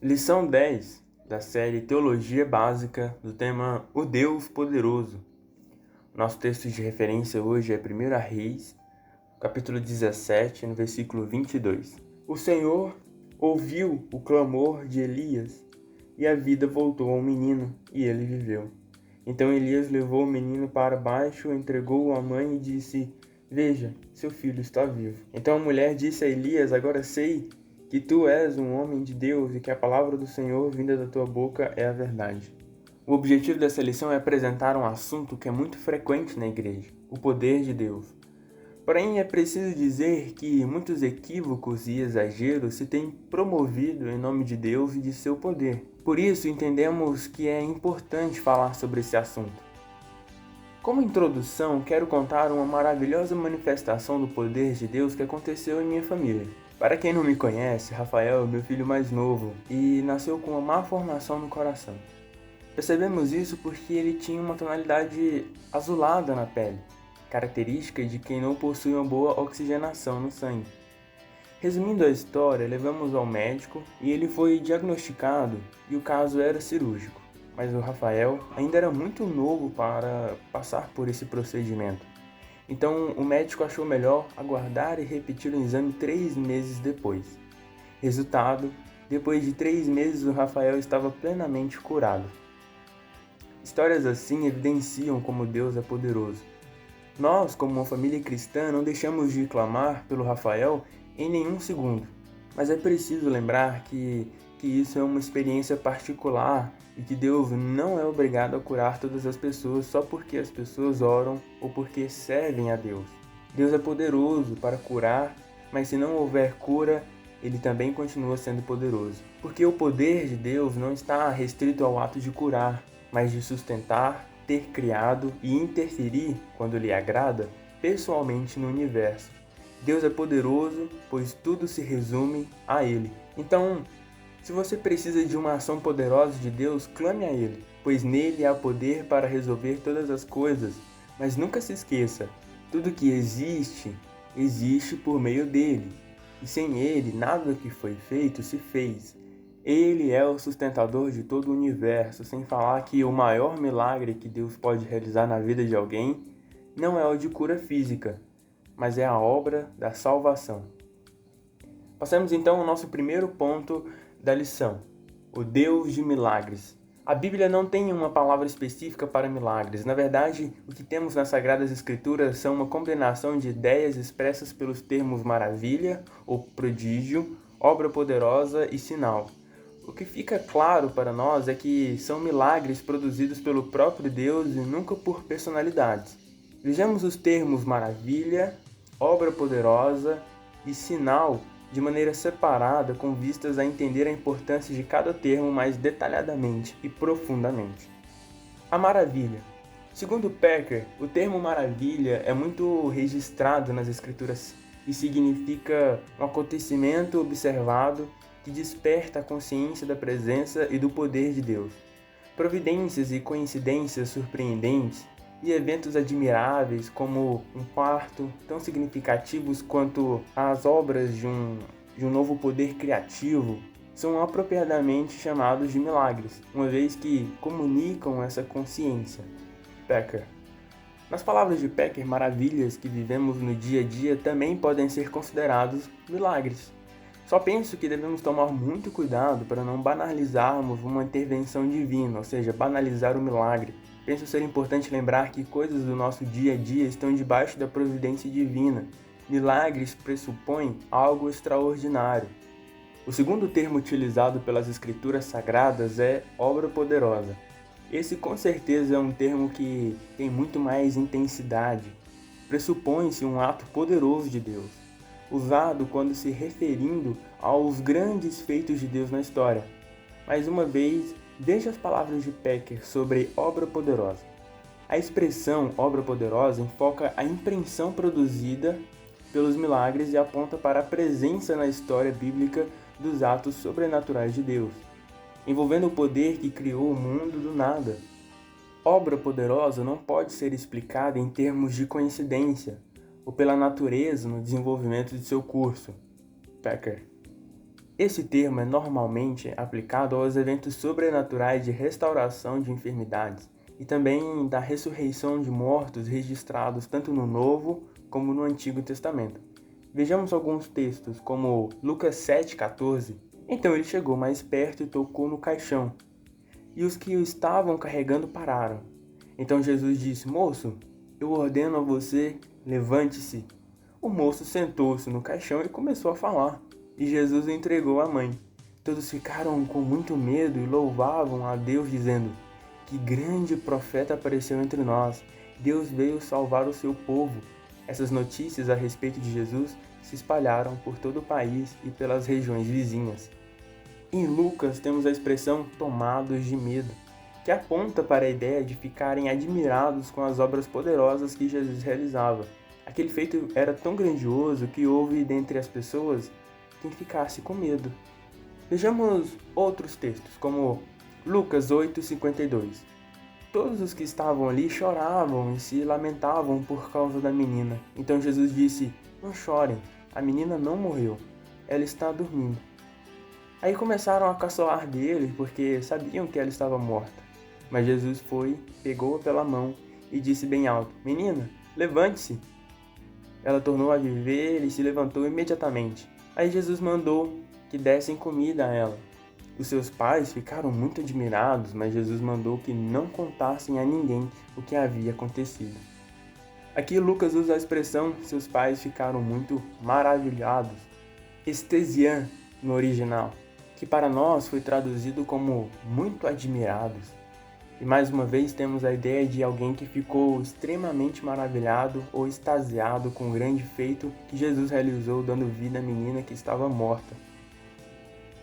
Lição 10 da série Teologia Básica do tema O Deus Poderoso. Nosso texto de referência hoje é 1 Reis, capítulo 17, no versículo 22. O Senhor ouviu o clamor de Elias e a vida voltou ao menino e ele viveu. Então Elias levou o menino para baixo, entregou-o à mãe e disse: Veja, seu filho está vivo. Então a mulher disse a Elias: Agora sei que tu és um homem de Deus e que a palavra do Senhor vinda da tua boca é a verdade. O objetivo dessa lição é apresentar um assunto que é muito frequente na igreja: o poder de Deus. Porém, é preciso dizer que muitos equívocos e exageros se têm promovido em nome de Deus e de seu poder. Por isso, entendemos que é importante falar sobre esse assunto. Como introdução, quero contar uma maravilhosa manifestação do poder de Deus que aconteceu em minha família. Para quem não me conhece, Rafael é meu filho mais novo e nasceu com uma má formação no coração. Percebemos isso porque ele tinha uma tonalidade azulada na pele, característica de quem não possui uma boa oxigenação no sangue. Resumindo a história, levamos ao médico e ele foi diagnosticado e o caso era cirúrgico, mas o Rafael ainda era muito novo para passar por esse procedimento. Então o médico achou melhor aguardar e repetir o exame 3 meses depois. Resultado, depois de 3 meses o Rafael estava plenamente curado. Histórias assim evidenciam como Deus é poderoso. Nós, como uma família cristã, não deixamos de clamar pelo Rafael em nenhum segundo, mas é preciso lembrar que isso é uma experiência particular e que Deus não é obrigado a curar todas as pessoas só porque as pessoas oram ou porque servem a Deus. Deus é poderoso para curar, mas se não houver cura, Ele também continua sendo poderoso. Porque o poder de Deus não está restrito ao ato de curar, mas de sustentar, ter criado e interferir, quando lhe agrada, pessoalmente no universo. Deus é poderoso, pois tudo se resume a Ele. Então, se você precisa de uma ação poderosa de Deus, clame a Ele, pois nele há poder para resolver todas as coisas. Mas nunca se esqueça, tudo que existe, existe por meio dele. E sem ele, nada do que foi feito se fez. Ele é o sustentador de todo o universo, sem falar que o maior milagre que Deus pode realizar na vida de alguém não é o de cura física, mas é a obra da salvação. Passamos então ao nosso primeiro ponto da lição, o Deus de milagres. A Bíblia não tem uma palavra específica para milagres. Na verdade, o que temos nas Sagradas Escrituras são uma combinação de ideias expressas pelos termos maravilha ou prodígio, obra poderosa e sinal. O que fica claro para nós é que são milagres produzidos pelo próprio Deus e nunca por personalidades. Vejamos os termos maravilha, obra poderosa e sinal de maneira separada, com vistas a entender a importância de cada termo mais detalhadamente e profundamente. A maravilha. Segundo Packer, o termo maravilha é muito registrado nas Escrituras e significa um acontecimento observado que desperta a consciência da presença e do poder de Deus. Providências e coincidências surpreendentes e eventos admiráveis como um parto, tão significativos quanto as obras de um novo poder criativo, são apropriadamente chamados de milagres, uma vez que comunicam essa consciência. Packer. Nas palavras de Packer, maravilhas que vivemos no dia a dia também podem ser considerados milagres. Só penso que devemos tomar muito cuidado para não banalizarmos uma intervenção divina, ou seja, banalizar o milagre. Penso ser importante lembrar que coisas do nosso dia a dia estão debaixo da providência divina. Milagres pressupõem algo extraordinário. O segundo termo utilizado pelas Escrituras Sagradas é obra poderosa. Esse com certeza é um termo que tem muito mais intensidade. Pressupõe-se um ato poderoso de Deus, usado quando se referindo aos grandes feitos de Deus na história. Mais uma vez, veja as palavras de Packer sobre obra poderosa. A expressão obra poderosa enfoca a impressão produzida pelos milagres e aponta para a presença na história bíblica dos atos sobrenaturais de Deus, envolvendo o poder que criou o mundo do nada. Obra poderosa não pode ser explicada em termos de coincidência ou pela natureza no desenvolvimento de seu curso. Packer. Esse termo é normalmente aplicado aos eventos sobrenaturais de restauração de enfermidades e também da ressurreição de mortos registrados tanto no Novo como no Antigo Testamento. Vejamos alguns textos, como Lucas 7,14. Então ele chegou mais perto e tocou no caixão, e os que o estavam carregando pararam. Então Jesus disse: Moço, eu ordeno a você, levante-se. O moço sentou-se no caixão e começou a falar, e Jesus o entregou à mãe. Todos ficaram com muito medo e louvavam a Deus, dizendo: Que grande profeta apareceu entre nós! Deus veio salvar o seu povo. Essas notícias a respeito de Jesus se espalharam por todo o país e pelas regiões vizinhas. Em Lucas temos a expressão tomados de medo, que aponta para a ideia de ficarem admirados com as obras poderosas que Jesus realizava. Aquele feito era tão grandioso que houve dentre as pessoas quem ficasse com medo. Vejamos outros textos, como Lucas 8,52. Todos os que estavam ali choravam e se lamentavam por causa da menina. Então Jesus disse: Não chorem, a menina não morreu, ela está dormindo. Aí começaram a caçoar dele porque sabiam que ela estava morta. Mas Jesus foi, pegou-a pela mão e disse bem alto: Menina, levante-se. Ela tornou a viver e se levantou imediatamente. Aí Jesus mandou que dessem comida a ela. Os seus pais ficaram muito admirados, mas Jesus mandou que não contassem a ninguém o que havia acontecido. Aqui Lucas usa a expressão seus pais ficaram muito maravilhados, estesian no original, que para nós foi traduzido como muito admirados. E mais uma vez temos a ideia de alguém que ficou extremamente maravilhado ou extasiado com o grande feito que Jesus realizou dando vida à menina que estava morta.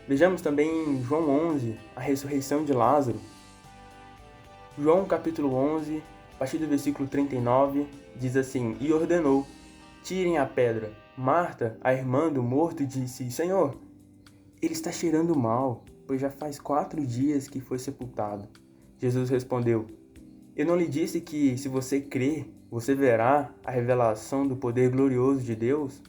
Vejamos também em João 11, a ressurreição de Lázaro. João capítulo 11, a partir do versículo 39, diz assim: E ordenou: Tirem a pedra. Marta, a irmã do morto, disse: Senhor, ele está cheirando mal, pois já faz 4 dias que foi sepultado. Jesus respondeu: Eu não lhe disse que, se você crer, você verá a revelação do poder glorioso de Deus?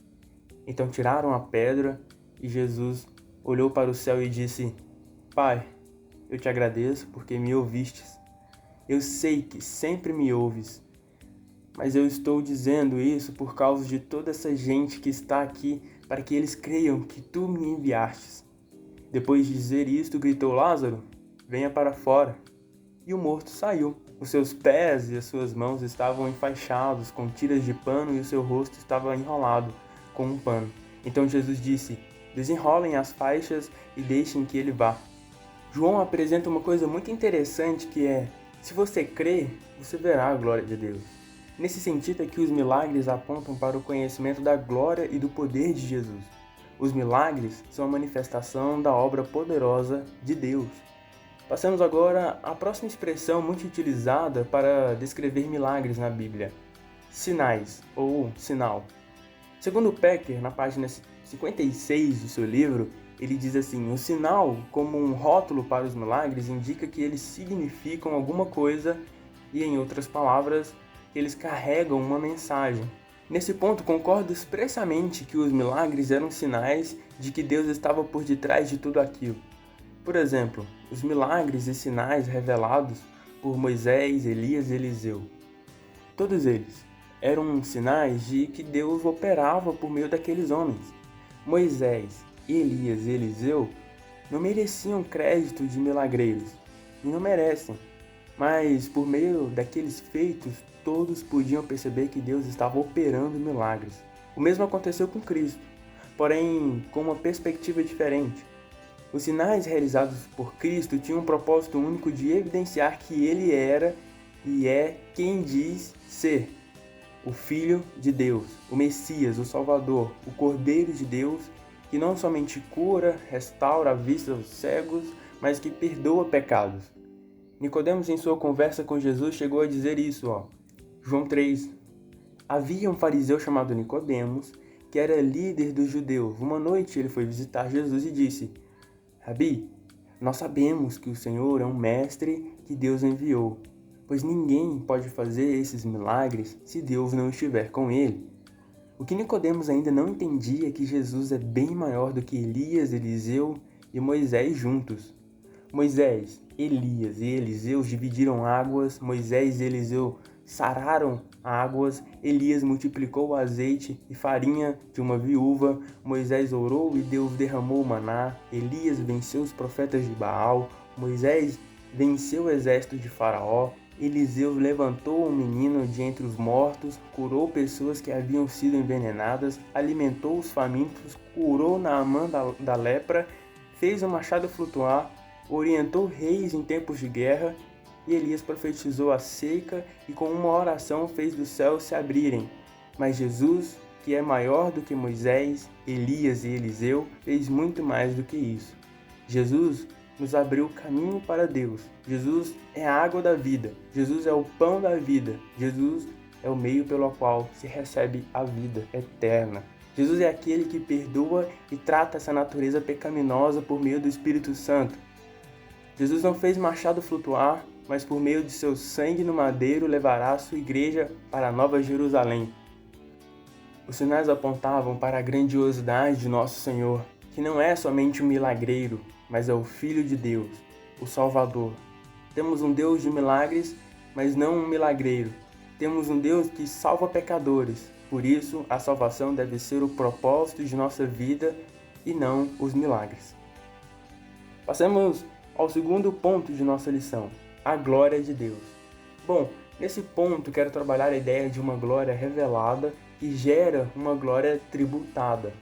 Então tiraram a pedra e Jesus olhou para o céu e disse: Pai, eu te agradeço porque me ouvistes. Eu sei que sempre me ouves, mas eu estou dizendo isso por causa de toda essa gente que está aqui, para que eles creiam que tu me enviastes. Depois de dizer isto, gritou: Lázaro, venha para fora. E o morto saiu. Os seus pés e as suas mãos estavam enfaixados com tiras de pano e o seu rosto estava enrolado com um pano. Então Jesus disse: Desenrolem as faixas e deixem que ele vá. João apresenta uma coisa muito interessante que é: se você crê, você verá a glória de Deus. Nesse sentido é que os milagres apontam para o conhecimento da glória e do poder de Jesus. Os milagres são a manifestação da obra poderosa de Deus. Passamos agora à próxima expressão muito utilizada para descrever milagres na Bíblia: sinais ou sinal. Segundo Pecker, na página 56 do seu livro, ele diz assim: o sinal, como um rótulo para os milagres, indica que eles significam alguma coisa e, em outras palavras, que eles carregam uma mensagem. Nesse ponto, concordo expressamente que os milagres eram sinais de que Deus estava por detrás de tudo aquilo. Por exemplo, os milagres e sinais revelados por Moisés, Elias e Eliseu. Todos eles eram sinais de que Deus operava por meio daqueles homens. Moisés, Elias e Eliseu não mereciam crédito de milagreiros, e não merecem, mas por meio daqueles feitos, todos podiam perceber que Deus estava operando milagres. O mesmo aconteceu com Cristo, porém com uma perspectiva diferente. Os sinais realizados por Cristo tinham um propósito único de evidenciar que ele era e é quem diz ser: o Filho de Deus, o Messias, o Salvador, o Cordeiro de Deus, que não somente cura, restaura a vista dos cegos, mas que perdoa pecados. Nicodemos, em sua conversa com Jesus, chegou a dizer isso, João 3. Havia um fariseu chamado Nicodemos, que era líder dos judeus. Uma noite ele foi visitar Jesus e disse: Rabi, nós sabemos que o Senhor é um mestre que Deus enviou, pois ninguém pode fazer esses milagres se Deus não estiver com ele. O que Nicodemos ainda não entendia é que Jesus é bem maior do que Elias, Eliseu e Moisés juntos. Moisés, Elias e Eliseu dividiram águas, Moisés e Eliseu sararam águas, Elias multiplicou o azeite e farinha de uma viúva, Moisés orou e Deus derramou o maná, Elias venceu os profetas de Baal, Moisés venceu o exército de Faraó, Eliseu levantou um menino de entre os mortos, curou pessoas que haviam sido envenenadas, alimentou os famintos, curou Naamã da lepra, fez o machado flutuar, orientou reis em tempos de guerra, e Elias profetizou a seca e com uma oração fez dos céus se abrirem. Mas Jesus, que é maior do que Moisés, Elias e Eliseu, fez muito mais do que isso. Jesus nos abriu o caminho para Deus. Jesus é a água da vida. Jesus é o pão da vida. Jesus é o meio pelo qual se recebe a vida eterna. Jesus é aquele que perdoa e trata essa natureza pecaminosa por meio do Espírito Santo. Jesus não fez machado flutuar, mas por meio de seu sangue no madeiro levará a sua igreja para a Nova Jerusalém. Os sinais apontavam para a grandiosidade de nosso Senhor, que não é somente um milagreiro, mas é o Filho de Deus, o Salvador. Temos um Deus de milagres, mas não um milagreiro. Temos um Deus que salva pecadores, por isso a salvação deve ser o propósito de nossa vida e não os milagres. Passemos ao segundo ponto de nossa lição, a glória de Deus. Bom, nesse ponto quero trabalhar a ideia de uma glória revelada que gera uma glória tributada.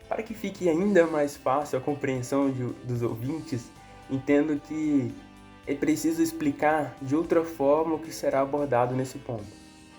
Para que fique ainda mais fácil a compreensão dos ouvintes, entendo que é preciso explicar de outra forma o que será abordado nesse ponto.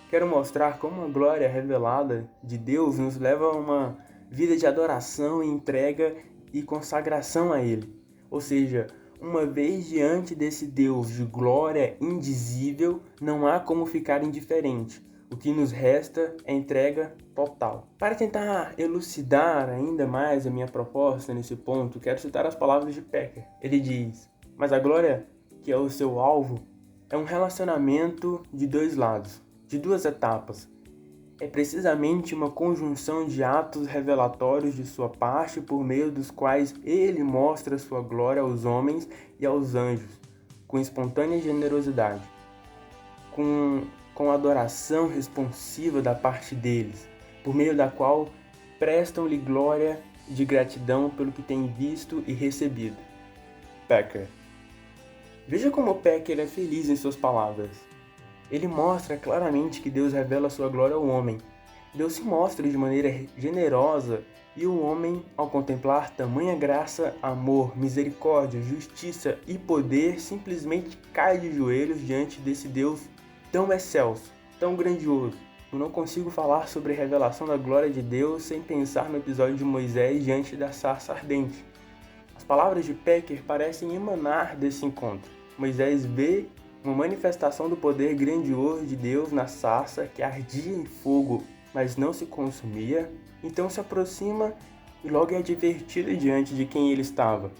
Quero mostrar como a glória revelada de Deus nos leva a uma vida de adoração, entrega e consagração a Ele. Ou seja, uma vez diante desse Deus de glória indizível, não há como ficar indiferente. O que nos resta é entrega total. Para tentar elucidar ainda mais a minha proposta nesse ponto, quero citar as palavras de Pecker. Ele diz: mas a glória, que é o seu alvo, é um relacionamento de dois lados, de duas etapas. É precisamente uma conjunção de atos revelatórios de sua parte por meio dos quais ele mostra sua glória aos homens e aos anjos, com espontânea generosidade, com adoração responsiva da parte deles, por meio da qual prestam-lhe glória de gratidão pelo que têm visto e recebido. Pecker. Veja como Pecker é feliz em suas palavras. Ele mostra claramente que Deus revela sua glória ao homem. Deus se mostra de maneira generosa e o homem, ao contemplar tamanha graça, amor, misericórdia, justiça e poder, simplesmente cai de joelhos diante desse Deus tão excelso, tão grandioso. Eu não consigo falar sobre a revelação da glória de Deus sem pensar no episódio de Moisés diante da sarça ardente. As palavras de Pecker parecem emanar desse encontro. Moisés vê uma manifestação do poder grandioso de Deus na sarça que ardia em fogo, mas não se consumia, então se aproxima e logo é advertido diante de quem ele estava.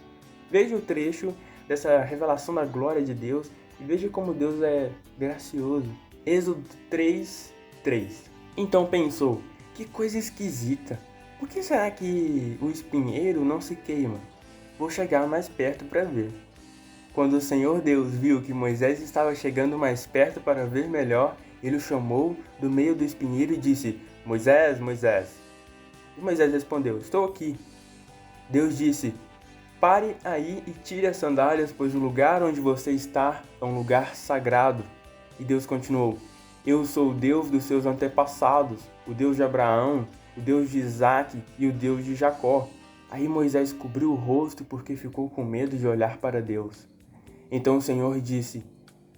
Veja o trecho dessa revelação da glória de Deus e veja como Deus é gracioso. Êxodo 3:3. Então pensou, que coisa esquisita, por que será que o espinheiro não se queima? Vou chegar mais perto para ver. Quando o Senhor Deus viu que Moisés estava chegando mais perto para ver melhor, ele o chamou do meio do espinheiro e disse: Moisés, Moisés. E Moisés respondeu: estou aqui. Deus disse: pare aí e tire as sandálias, pois o lugar onde você está é um lugar sagrado. E Deus continuou: eu sou o Deus dos seus antepassados, o Deus de Abraão, o Deus de Isaque e o Deus de Jacó. Aí Moisés cobriu o rosto porque ficou com medo de olhar para Deus. Então o Senhor disse: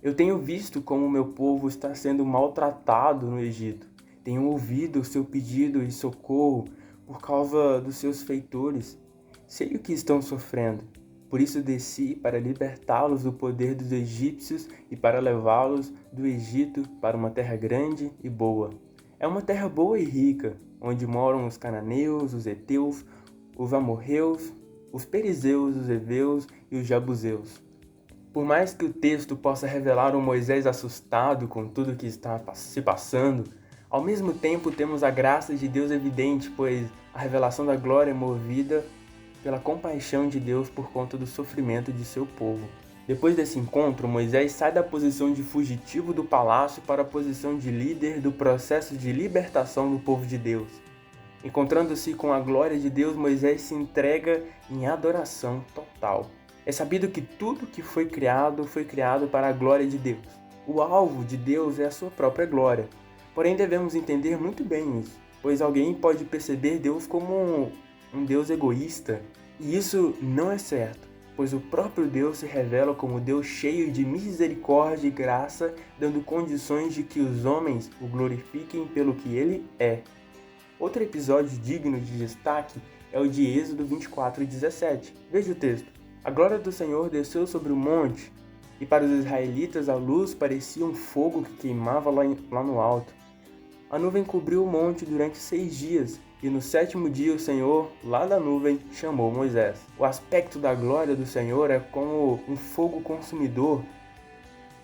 eu tenho visto como o meu povo está sendo maltratado no Egito. Tenho ouvido o seu pedido de socorro por causa dos seus feitores. Sei o que estão sofrendo. Por isso desci para libertá-los do poder dos egípcios e para levá-los do Egito para uma terra grande e boa. É uma terra boa e rica, onde moram os cananeus, os heteus, os amorreus, os perizeus, os heveus e os jebuseus. Por mais que o texto possa revelar um Moisés assustado com tudo que está se passando, Ao mesmo tempo, temos a graça de Deus evidente, pois a revelação da glória é movida pela compaixão de Deus por conta do sofrimento de seu povo. Depois desse encontro, Moisés sai da posição de fugitivo do palácio para a posição de líder do processo de libertação do povo de Deus. Encontrando-se com a glória de Deus, Moisés se entrega em adoração total. É sabido que tudo que foi criado para a glória de Deus. O alvo de Deus é a sua própria glória. Porém, devemos entender muito bem isso, pois alguém pode perceber Deus como um Deus egoísta, e isso não é certo, pois o próprio Deus se revela como Deus cheio de misericórdia e graça, dando condições de que os homens o glorifiquem pelo que ele é. Outro episódio digno de destaque é o de Êxodo 24:17. Veja o texto. A glória do Senhor desceu sobre o monte, e para os israelitas a luz parecia um fogo que queimava lá no alto. A nuvem cobriu o monte durante 6 dias, e no 7º dia o Senhor, lá da nuvem, chamou Moisés. O aspecto da glória do Senhor é como um fogo consumidor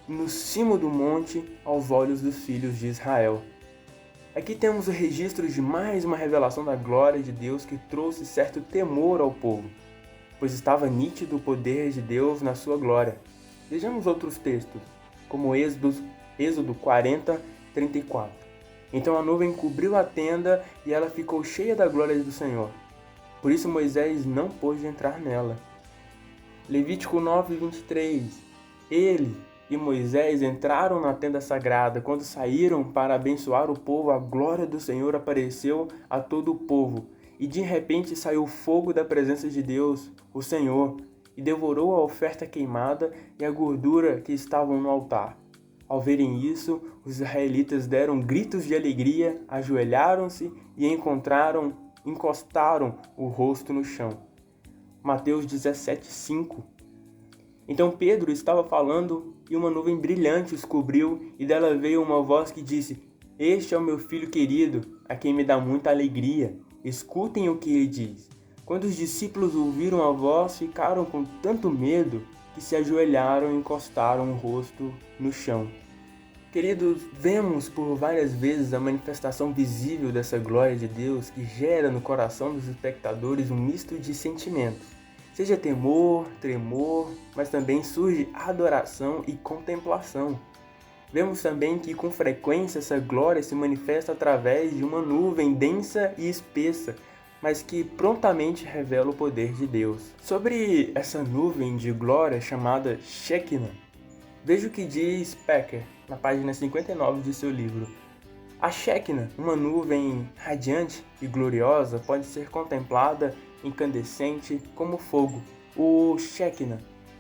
no cimo do monte aos olhos dos filhos de Israel. Aqui temos o registro de mais uma revelação da glória de Deus que trouxe certo temor ao povo, pois estava nítido o poder de Deus na sua glória. Vejamos outros textos, como Êxodo 40:34. Então a nuvem cobriu a tenda e ela ficou cheia da glória do Senhor. Por isso Moisés não pôde entrar nela. Levítico 9:23. Ele e Moisés entraram na tenda sagrada. Quando saíram para abençoar o povo, a glória do Senhor apareceu a todo o povo. E de repente saiu fogo da presença de Deus, o Senhor, e devorou a oferta queimada e a gordura que estavam no altar. Ao verem isso, os israelitas deram gritos de alegria, ajoelharam-se e encostaram o rosto no chão. Mateus 17:5. Então Pedro estava falando e uma nuvem brilhante os cobriu, e dela veio uma voz que disse: "Este é o meu filho querido, a quem me dá muita alegria. Escutem o que ele diz." Quando os discípulos ouviram a voz, ficaram com tanto medo que se ajoelharam e encostaram o rosto no chão. Queridos, vemos por várias vezes a manifestação visível dessa glória de Deus que gera no coração dos espectadores um misto de sentimentos. Seja temor, tremor, mas também surge adoração e contemplação. Vemos também que com frequência essa glória se manifesta através de uma nuvem densa e espessa, mas que prontamente revela o poder de Deus. Sobre essa nuvem de glória chamada Shekinah, veja o que diz Packer na página 59 de seu livro. A Shekinah, uma nuvem radiante e gloriosa, pode ser contemplada incandescente como fogo. O Shekinah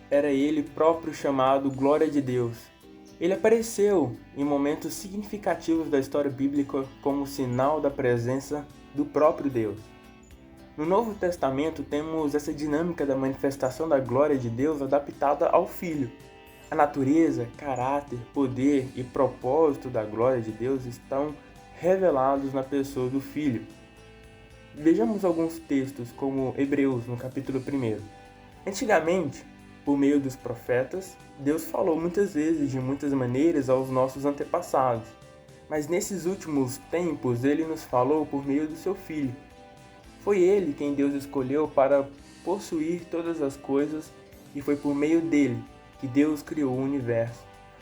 era ele próprio chamado Glória de Deus. Ele apareceu em momentos significativos da história bíblica como sinal da presença do próprio Deus. No Novo Testamento temos essa dinâmica da manifestação da glória de Deus adaptada ao Filho. A natureza, caráter, poder e propósito da glória de Deus estão revelados na pessoa do Filho. Vejamos alguns textos como Hebreus, no capítulo 1. Antigamente, por meio dos profetas, Deus falou muitas vezes de muitas maneiras aos nossos antepassados, mas nesses últimos tempos Ele nos falou por meio do seu Filho. Foi Ele quem Deus escolheu para possuir todas as coisas e foi por meio dele que Deus criou o universo.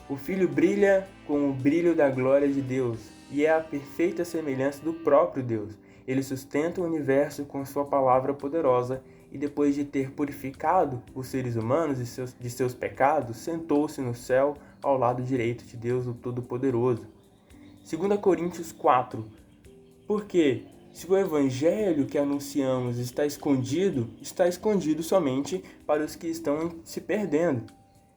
O Filho brilha com o brilho da glória de Deus e é a perfeita semelhança do próprio Deus. Ele sustenta o universo com sua palavra poderosa e depois de ter purificado os seres humanos de seus pecados, sentou-se no céu ao lado direito de Deus, o Todo-Poderoso. 2 Coríntios 4. Porque se o evangelho que anunciamos está escondido somente para os que estão se perdendo.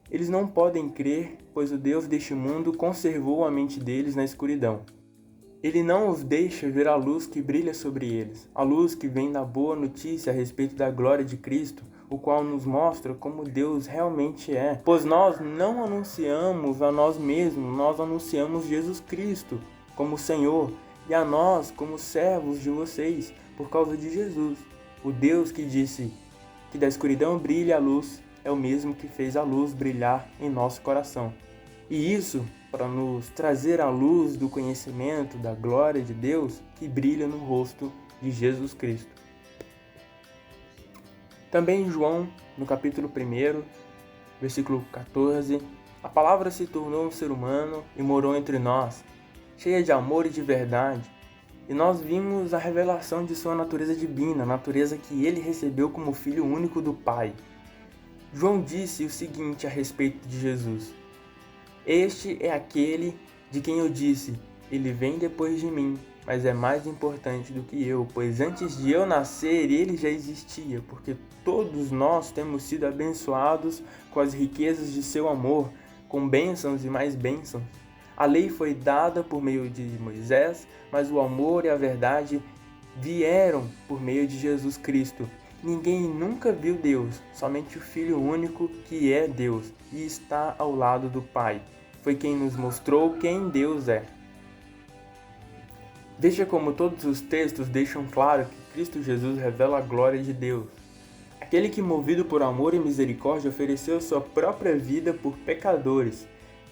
Eles não podem crer, pois o Deus deste mundo conservou a mente deles na escuridão. Ele não os deixa ver a luz que brilha sobre eles, a luz que vem da boa notícia a respeito da glória de Cristo, o qual nos mostra como Deus realmente é. Pois nós não anunciamos a nós mesmos, nós anunciamos Jesus Cristo como Senhor, e a nós como servos de vocês, por causa de Jesus. O Deus que disse que da escuridão brilha a luz, é o mesmo que fez a luz brilhar em nosso coração. E isso para nos trazer a luz do conhecimento da glória de Deus que brilha no rosto de Jesus Cristo. Também em João, no capítulo 1, versículo 14, a palavra se tornou um ser humano e morou entre nós, cheia de amor e de verdade, e nós vimos a revelação de sua natureza divina, a natureza que ele recebeu como filho único do Pai. João disse o seguinte a respeito de Jesus: "Este é aquele de quem eu disse, ele vem depois de mim, mas é mais importante do que eu, pois antes de eu nascer ele já existia, porque todos nós temos sido abençoados com as riquezas de seu amor, com bênçãos e mais bênçãos. A lei foi dada por meio de Moisés, mas o amor e a verdade vieram por meio de Jesus Cristo. Ninguém nunca viu Deus, somente o Filho único que é Deus e está ao lado do Pai. Foi quem nos mostrou quem Deus é." Veja como todos os textos deixam claro que Cristo Jesus revela a glória de Deus. Aquele que, movido por amor e misericórdia, ofereceu sua própria vida por pecadores.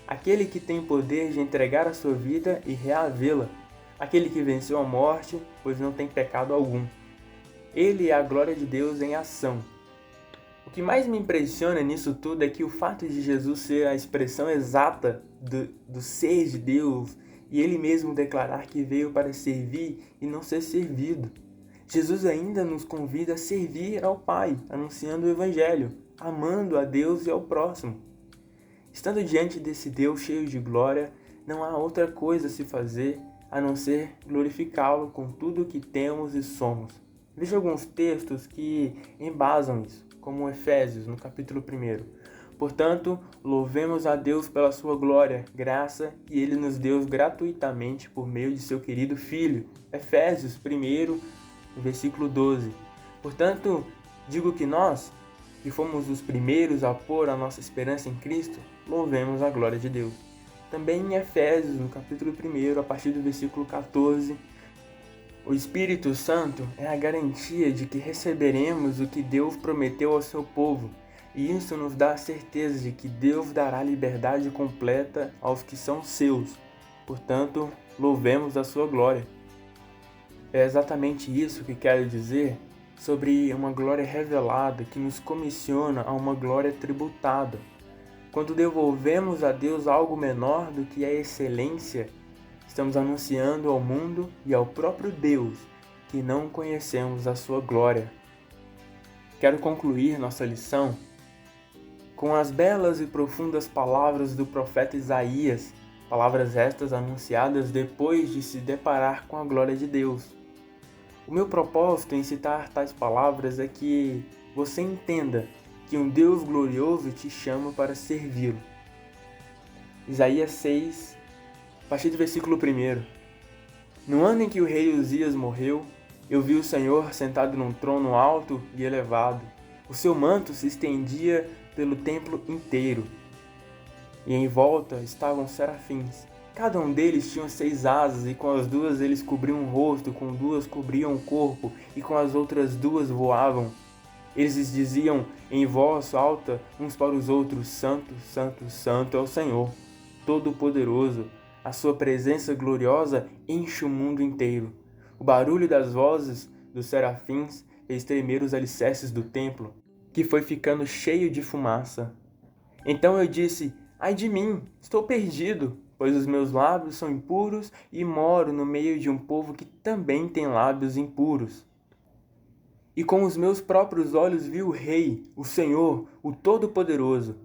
Aquele que tem poder de entregar a sua vida e reavê-la. Aquele que venceu a morte, pois não tem pecado algum. Ele é a glória de Deus em ação. O que mais me impressiona nisso tudo é que o fato de Jesus ser a expressão exata do ser de Deus e ele mesmo declarar que veio para servir e não ser servido. Jesus ainda nos convida a servir ao Pai, anunciando o Evangelho, amando a Deus e ao próximo. Estando diante desse Deus cheio de glória, não há outra coisa a se fazer a não ser glorificá-lo com tudo o que temos e somos. Veja alguns textos que embasam isso, como Efésios, no capítulo 1. "Portanto, louvemos a Deus pela sua glória, graça que Ele nos deu gratuitamente por meio de seu querido Filho." Efésios 1, versículo 12. "Portanto, digo que nós, que fomos os primeiros a pôr a nossa esperança em Cristo, louvemos a glória de Deus." Também em Efésios, no capítulo 1, a partir do versículo 14, "O Espírito Santo é a garantia de que receberemos o que Deus prometeu ao seu povo, e isso nos dá a certeza de que Deus dará liberdade completa aos que são seus. Portanto, louvemos a sua glória." É exatamente isso que quero dizer sobre uma glória revelada que nos comissiona a uma glória tributada. Quando devolvemos a Deus algo menor do que a excelência, estamos anunciando ao mundo e ao próprio Deus que não conhecemos a sua glória. Quero concluir nossa lição com as belas e profundas palavras do profeta Isaías, palavras estas anunciadas depois de se deparar com a glória de Deus. O meu propósito em citar tais palavras é que você entenda que um Deus glorioso te chama para servi-lo. Isaías 6, a partir do versículo 1. "No ano em que o rei Uzias morreu, eu vi o Senhor sentado num trono alto e elevado. O seu manto se estendia pelo templo inteiro, e em volta estavam serafins. Cada um deles tinha 6 asas, e com as 2 eles cobriam o rosto, com 2 cobriam o corpo, e com as outras 2 voavam. Eles diziam em voz alta uns para os outros: Santo, Santo, Santo é o Senhor, Todo-Poderoso. A sua presença gloriosa enche o mundo inteiro." O barulho das vozes dos serafins fez tremer os alicerces do templo, que foi ficando cheio de fumaça. Então eu disse: "Ai de mim, estou perdido, pois os meus lábios são impuros e moro no meio de um povo que também tem lábios impuros. E com os meus próprios olhos vi o Rei, o Senhor, o Todo-Poderoso."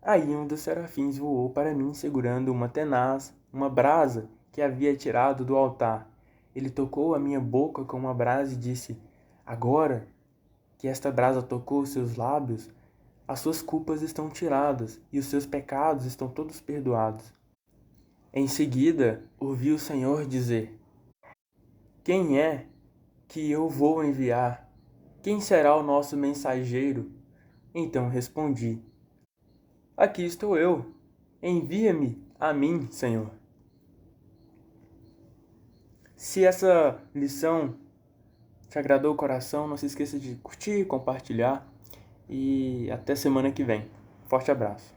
Aí um dos serafins voou para mim segurando uma tenaz, uma brasa que havia tirado do altar. Ele tocou a minha boca com uma brasa e disse: "Agora que esta brasa tocou os seus lábios, as suas culpas estão tiradas e os seus pecados estão todos perdoados." Em seguida, ouvi o Senhor dizer: "Quem é que eu vou enviar? Quem será o nosso mensageiro?" Então respondi: "Aqui estou eu. Envia-me a mim, Senhor." Se essa lição te agradou o coração, não se esqueça de curtir, compartilhar e até semana que vem. Forte abraço.